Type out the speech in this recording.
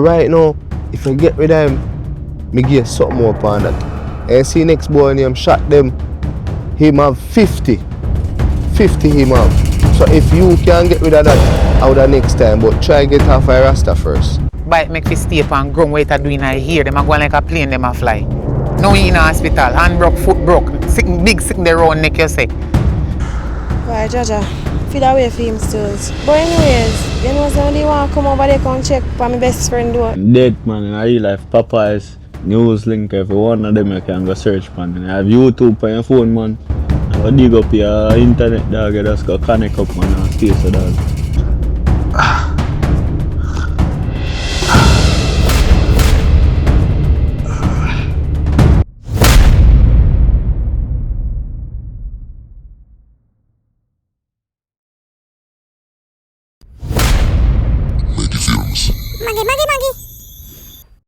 Right now, if I get rid of him, me give something more upon that. And see next boy name shot them, him have 50. 50 him have. So if you can get rid of that, out of next time, but try get off a Rasta first. Bite make fi stay up and ground what it doing I hear them a go like a plane them a fly. Now he in a hospital, hand broke, foot broke, sick, big sick the round neck you say. Why, Jaja, feel that way for him still. But anyways, you know somebody want to come over there and check for my best friend door. Dead man in real life, Popeyes, news link, every one of them you can go search man. And I have YouTube on your phone man. I go dig up your internet dog, you just go connect up man and stay so dog.